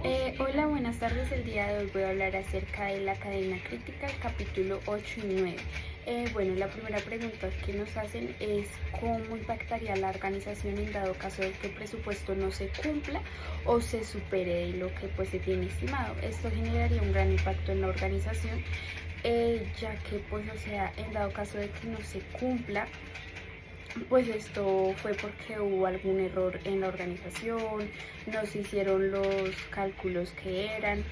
Hola, buenas tardes. El día de hoy voy a hablar acerca de la cadena crítica, capítulo 8 y 9. Bueno, la primera pregunta que nos hacen es cómo impactaría la organización en dado caso de que el presupuesto no se cumpla o se supere de lo que pues se tiene estimado. Esto generaría un gran impacto en la organización, ya que pues o sea, en dado caso de que no se cumpla, pues esto fue porque hubo algún error en la organización, no se hicieron los cálculos que eran,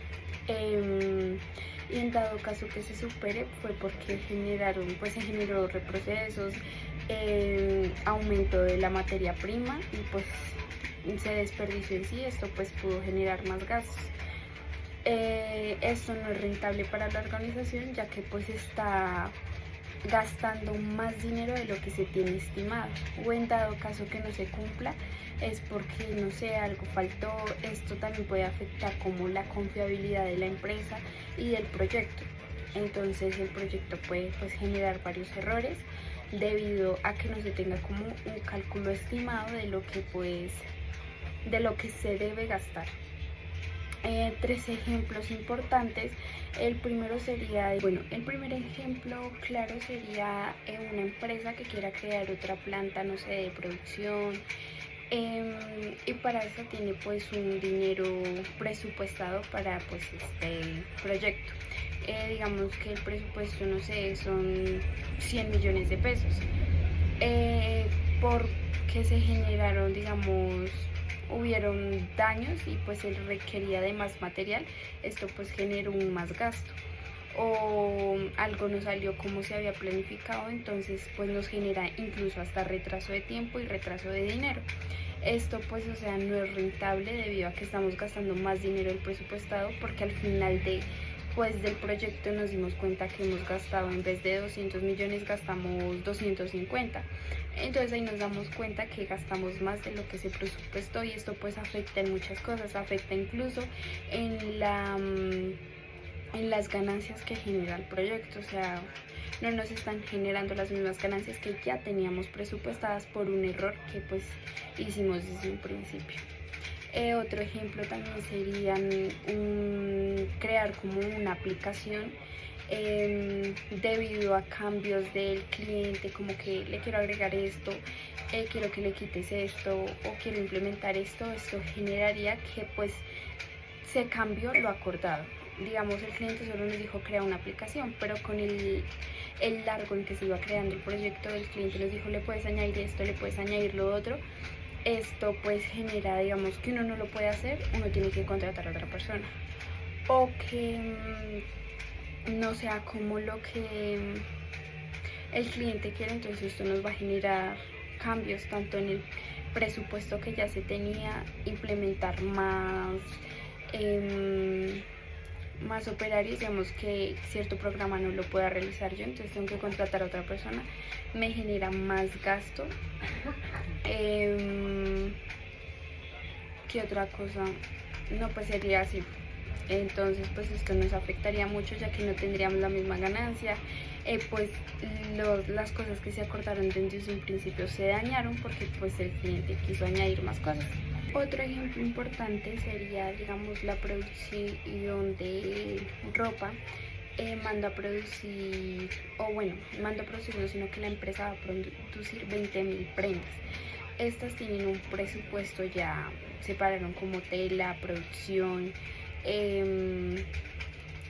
y en dado caso que se supere fue porque se generó reprocesos, aumento de la materia prima y pues se desperdició en sí, esto pues pudo generar más gastos. Esto no es rentable para la organización, ya que pues está gastando más dinero de lo que se tiene estimado, o en dado caso que no se cumpla es porque no sé, algo faltó. Esto también puede afectar como la confiabilidad de la empresa y del proyecto. Entonces el proyecto puede pues generar varios errores debido a que no se tenga como un cálculo estimado de lo que se debe gastar. Tres ejemplos importantes. El primero sería, bueno, el primer ejemplo claro sería una empresa que quiera crear otra planta, no sé, de producción, y para eso tiene pues un dinero presupuestado para pues este proyecto. Digamos que el presupuesto, no sé, son 100 millones de pesos. Porque se generaron, digamos, hubieron daños y pues se requería de más material, esto pues generó un más gasto, o algo no salió como se había planificado, entonces pues nos genera incluso hasta retraso de tiempo y retraso de dinero. Esto pues o sea no es rentable debido a que estamos gastando más dinero del presupuestado, porque al final del proyecto nos dimos cuenta que hemos gastado, en vez de 200 millones gastamos 250. Entonces ahí nos damos cuenta que gastamos más de lo que se presupuestó, y esto pues afecta en muchas cosas, afecta incluso en las ganancias que genera el proyecto. O sea, no nos están generando las mismas ganancias que ya teníamos presupuestadas por un error que pues hicimos desde un principio. Otro ejemplo también sería crear como una aplicación, debido a cambios del cliente, como que le quiero agregar esto, quiero que le quites esto o quiero implementar esto. Esto generaría que pues se cambió lo acordado. Digamos, el cliente solo nos dijo crear una aplicación, pero con el largo en que se iba creando el proyecto, el cliente nos dijo le puedes añadir esto, le puedes añadir lo otro. Esto pues genera, digamos, que uno no lo puede hacer, uno tiene que contratar a otra persona, o que no sea como lo que el cliente quiere. Entonces esto nos va a generar cambios tanto en el presupuesto que ya se tenía, implementar más operarios, digamos que cierto programa no lo pueda realizar yo, entonces tengo que contratar a otra persona, me genera más gasto. ¿Qué otra cosa? No, pues sería así. Entonces pues esto nos afectaría mucho, ya que no tendríamos la misma ganancia. Pues las cosas que se acordaron desde un principio se dañaron porque pues el cliente quiso añadir más cosas. Otro ejemplo importante sería, digamos, la producción de ropa. Mando a producir, o bueno, mando a producir no, sino que la empresa va a producir 20.000 prendas. Estas tienen un presupuesto, ya separaron como tela, producción,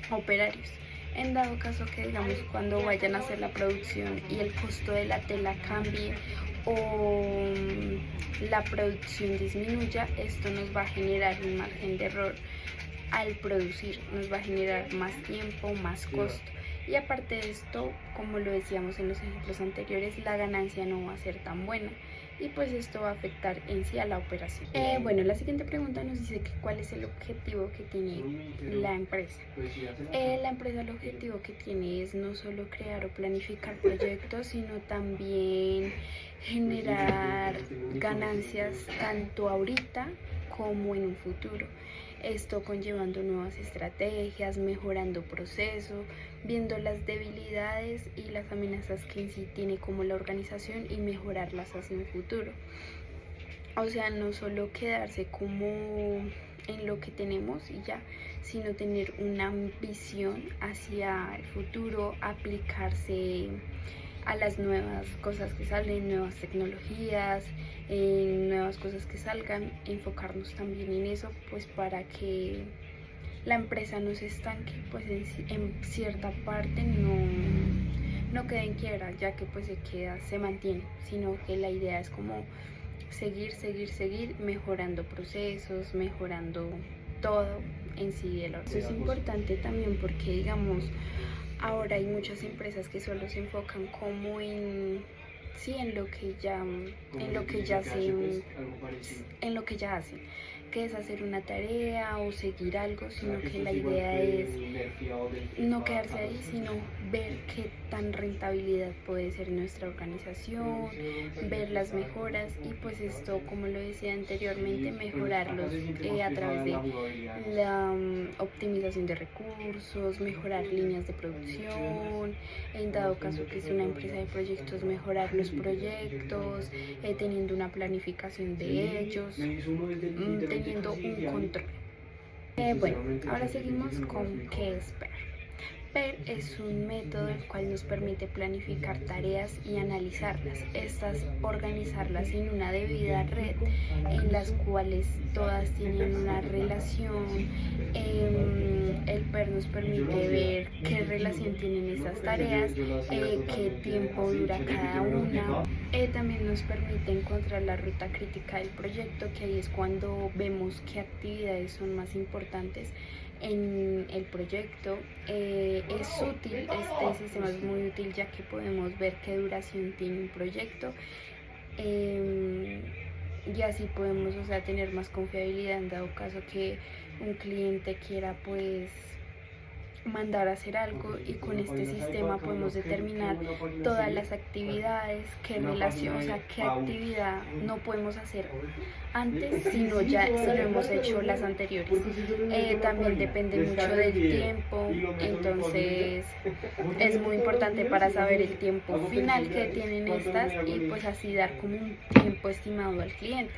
operarios. En dado caso que, digamos, cuando vayan a hacer la producción y el costo de la tela cambie o la producción disminuya, esto nos va a generar un margen de error al producir, nos va a generar más tiempo, más costo. Y aparte de esto, como lo decíamos en los ejemplos anteriores, la ganancia no va a ser tan buena, y pues esto va a afectar en sí a la operación. Bueno, la siguiente pregunta nos dice que cuál es el objetivo que tiene la empresa. La empresa, el objetivo que tiene es no solo crear o planificar proyectos, sino también generar ganancias tanto ahorita como en un futuro. Esto conllevando nuevas estrategias, mejorando procesos, viendo las debilidades y las amenazas que en sí tiene como la organización, y mejorarlas hacia un futuro. O sea, no solo quedarse como en lo que tenemos y ya, sino tener una visión hacia el futuro, aplicarse a las nuevas cosas que salen, nuevas tecnologías, nuevas cosas que salgan, enfocarnos también en eso, pues para que la empresa no se estanque, pues en cierta parte no quede en quiebra, ya que pues se mantiene, sino que la idea es como seguir mejorando procesos, mejorando todo en sí de eso es importante también porque, digamos, ahora hay muchas empresas que solo se enfocan como en lo que ya hacen, que es hacer una tarea o seguir algo, sino que la idea es no quedarse ahí, sino ver qué tan rentabilidad puede ser nuestra organización, ver las mejoras y pues esto, como lo decía anteriormente, mejorarlos a través de la optimización de recursos, mejorar líneas de producción, en dado caso que es una empresa de proyectos, mejorar los proyectos, teniendo una planificación de ellos, teniendo un control. Bueno, ahora seguimos con qué es PER. PER es un método el cual nos permite planificar tareas y analizarlas, organizarlas en una debida red en las cuales todas tienen una relación. El PER nos permite ver qué relación tienen esas tareas, qué tiempo dura cada una. También nos permite encontrar la ruta crítica del proyecto, que ahí es cuando vemos qué actividades son más importantes en el proyecto. Es útil, este sistema es muy útil ya que podemos ver qué duración tiene un proyecto, y así podemos, tener más confiabilidad en dado caso que un cliente quiera pues mandar a hacer algo, y con este sistema podemos determinar todas las actividades, qué actividad no podemos hacer antes si no hemos hecho las anteriores. También depende mucho del tiempo, entonces es muy importante para saber el tiempo final que tienen estas y pues así dar como un tiempo estimado al cliente.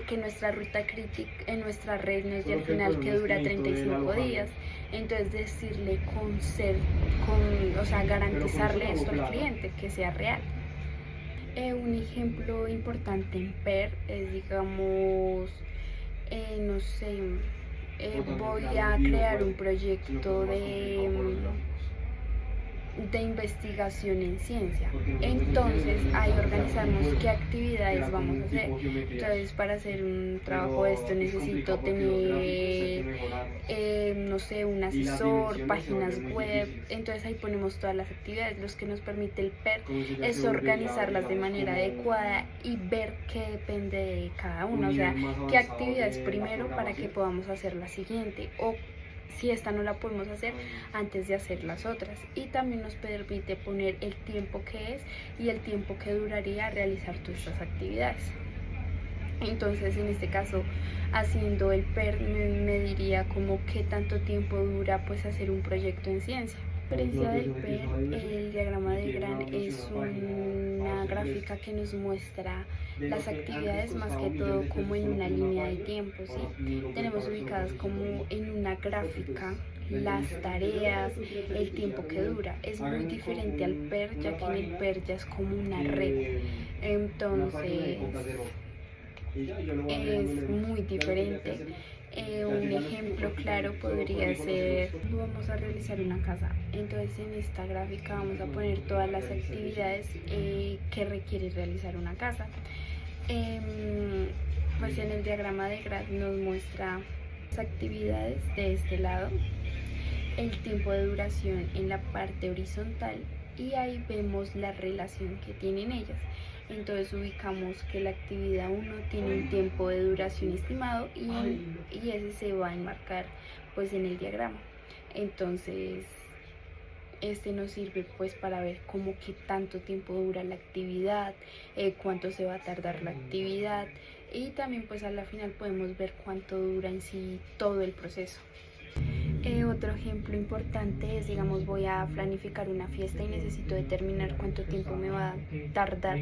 Que nuestra ruta crítica en nuestra red nos dé al final que dura 35 días. Entonces decirle garantizarle esto al cliente, que sea real. Un ejemplo importante en PER es, digamos, voy a crear un proyecto de investigación en ciencia, entonces ahí organizamos qué actividades vamos a hacer. Entonces, para hacer un trabajo de esto necesito tener un asesor, páginas web, entonces ahí ponemos todas las actividades. Lo que nos permite el PER es organizarlas de manera adecuada y ver qué depende de cada una, qué actividades primero para que podamos hacer la siguiente, o si esta no la podemos hacer antes de hacer las otras. Y también nos permite poner el tiempo que es y el tiempo que duraría realizar todas estas actividades. Entonces, en este caso, haciendo el PER me diría como qué tanto tiempo dura pues hacer un proyecto en ciencia. A diferencia del PER, el diagrama de Gantt es una gráfica que nos muestra las actividades más que todo como en una línea de tiempo, ¿sí? Tenemos ubicadas como en una gráfica las tareas, el tiempo que dura. Es muy diferente al PER, ya que en el PER ya es como una red, entonces es muy diferente. Un ejemplo claro podría ser, vamos a realizar una casa, entonces en esta gráfica vamos a poner todas las actividades que requiere realizar una casa. Pues en el diagrama de Gantt nos muestra las actividades de este lado, el tiempo de duración en la parte horizontal, y ahí vemos la relación que tienen ellas. Entonces ubicamos que la actividad 1 tiene un tiempo de duración estimado y ese se va a enmarcar pues en el diagrama. Entonces este nos sirve pues para ver cómo qué tanto tiempo dura la actividad, cuánto se va a tardar la actividad, y también pues a la final podemos ver cuánto dura en sí todo el proceso. Otro ejemplo importante es, digamos, voy a planificar una fiesta y necesito determinar cuánto tiempo me va a tardar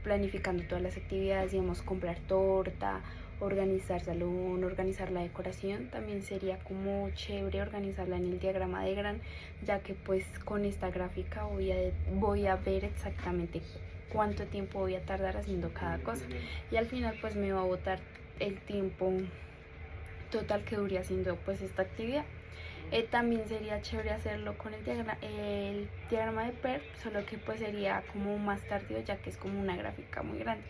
planificando todas las actividades, digamos, comprar torta organizar salón, organizar la decoración. También sería como chévere organizarla en el diagrama de Gantt, ya que pues con esta gráfica voy a ver exactamente cuánto tiempo voy a tardar haciendo cada cosa, y al final pues me va a botar el tiempo total que dure haciendo pues esta actividad. También sería chévere hacerlo con el diagrama de PERT, solo que pues sería como más tardío, ya que es como una gráfica muy grande,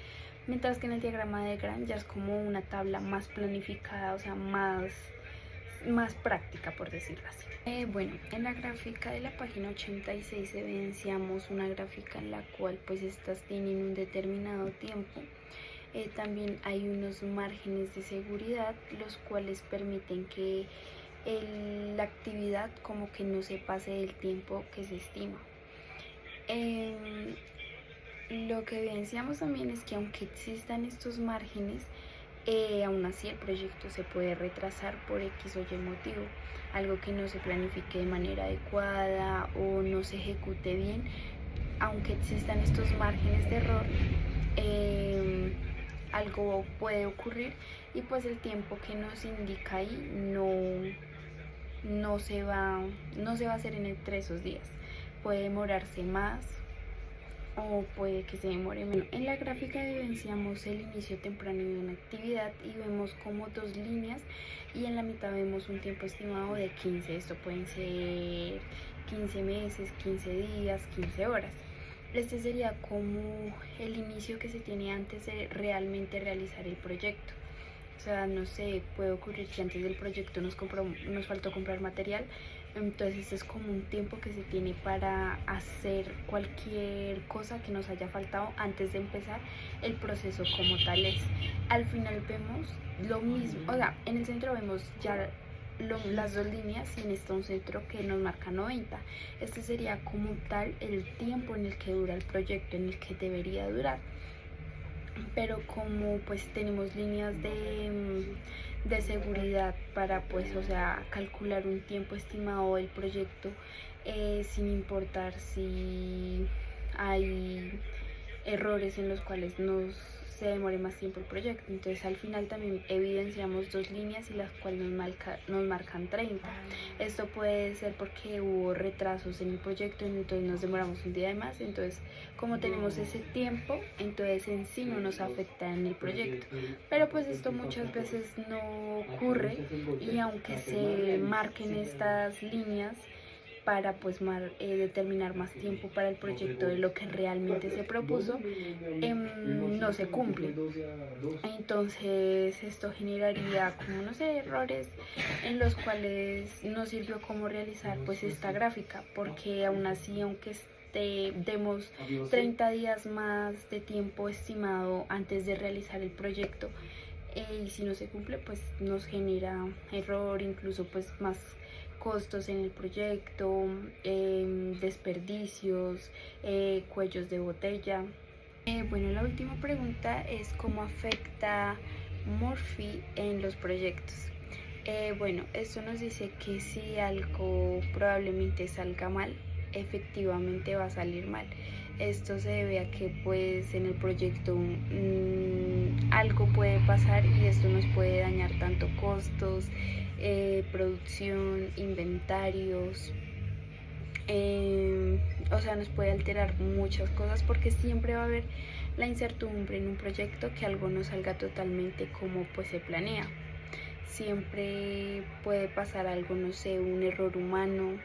mientras que en el diagrama de Gantt ya es como una tabla más planificada, o sea, más práctica, por decirlo así. Bueno, en la gráfica de la página 86 evidenciamos una gráfica en la cual pues estas tienen un determinado tiempo. También hay unos márgenes de seguridad, los cuales permiten que la actividad como que no se pase del tiempo que se estima. Lo que evidenciamos también es que aunque existan estos márgenes, aún así el proyecto se puede retrasar por X o Y motivo, algo que no se planifique de manera adecuada o no se ejecute bien. Aunque existan estos márgenes de error, algo puede ocurrir, y pues el tiempo que nos indica ahí no se va a hacer entre esos días. Puede demorarse más o puede que se demore menos. En la gráfica evidenciamos el inicio temprano de una actividad y vemos como dos líneas, y en la mitad vemos un tiempo estimado de 15. Esto pueden ser 15 meses, 15 días, 15 horas. Este sería como el inicio que se tiene antes de realmente realizar el proyecto. O sea, no sé, puede ocurrir que antes del proyecto nos faltó comprar material, entonces este es como un tiempo que se tiene para hacer cualquier cosa que nos haya faltado antes de empezar el proceso como tal es. Al final vemos lo mismo, o sea, en el centro vemos ya las dos líneas, y en este un centro que nos marca 90. Este sería como tal el tiempo en el que dura el proyecto, en el que debería durar. Pero como pues tenemos líneas de seguridad para pues, o sea, calcular un tiempo estimado del proyecto, sin importar si hay errores en los cuales se demore más tiempo el proyecto. Entonces al final también evidenciamos dos líneas y las cuales nos marcan 30. Esto puede ser porque hubo retrasos en el proyecto, entonces nos demoramos un día de más. Entonces, como tenemos ese tiempo, entonces en sí no nos afecta en el proyecto. Pero pues esto muchas veces no ocurre, y aunque se marquen estas líneas para pues determinar más tiempo para el proyecto de lo que realmente se propuso, no se cumple. Entonces esto generaría como, no sé, errores en los cuales no sirvió como realizar pues esta gráfica, porque aún así, aunque demos 30 días más de tiempo estimado antes de realizar el proyecto, y si no se cumple, pues nos genera error, incluso pues más costos en el proyecto, desperdicios, cuellos de botella. Bueno, la última pregunta es cómo afecta Murphy en los proyectos. Bueno, esto nos dice que si algo probablemente salga mal, efectivamente va a salir mal. Esto se debe a que pues en el proyecto algo puede pasar, y esto nos puede dañar tanto costos, producción, inventarios, o sea, nos puede alterar muchas cosas, porque siempre va a haber la incertidumbre en un proyecto que algo no salga totalmente como pues se planea. Siempre puede pasar algo, no sé, un error humano,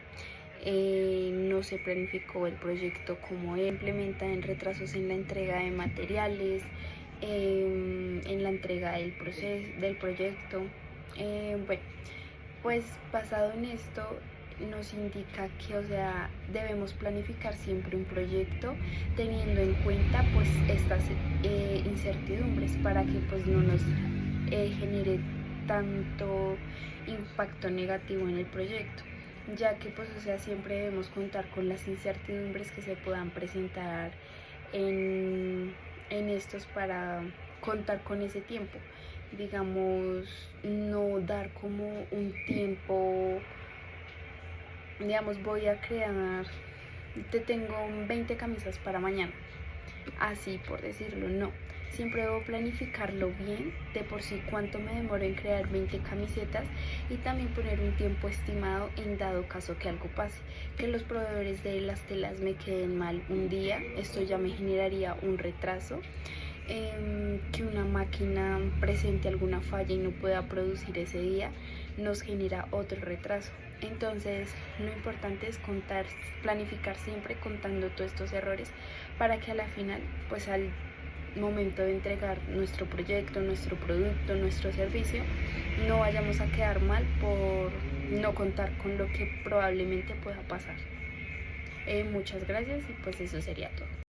no se planificó el proyecto como implementan retrasos en la entrega de materiales, en la entrega del proyecto. Bueno, pues basado en esto nos indica que, o sea, debemos planificar siempre un proyecto teniendo en cuenta pues estas incertidumbres, para que pues no nos genere tanto impacto negativo en el proyecto, ya que pues, o sea, siempre debemos contar con las incertidumbres que se puedan presentar en estos, para contar con ese tiempo. Digamos, no dar como un tiempo, digamos, voy a crear, tengo 20 camisas para mañana, así por decirlo, no. Siempre debo planificarlo bien, de por sí cuánto me demoro en crear 20 camisetas y también poner un tiempo estimado en dado caso que algo pase, que los proveedores de las telas me queden mal un día, esto ya me generaría un retraso. Que una máquina presente alguna falla y no pueda producir ese día nos genera otro retraso. Entonces lo importante es planificar siempre contando todos estos errores para que a la final, pues al momento de entregar nuestro proyecto, nuestro producto, nuestro servicio, no vayamos a quedar mal por no contar con lo que probablemente pueda pasar. Muchas gracias y pues eso sería todo.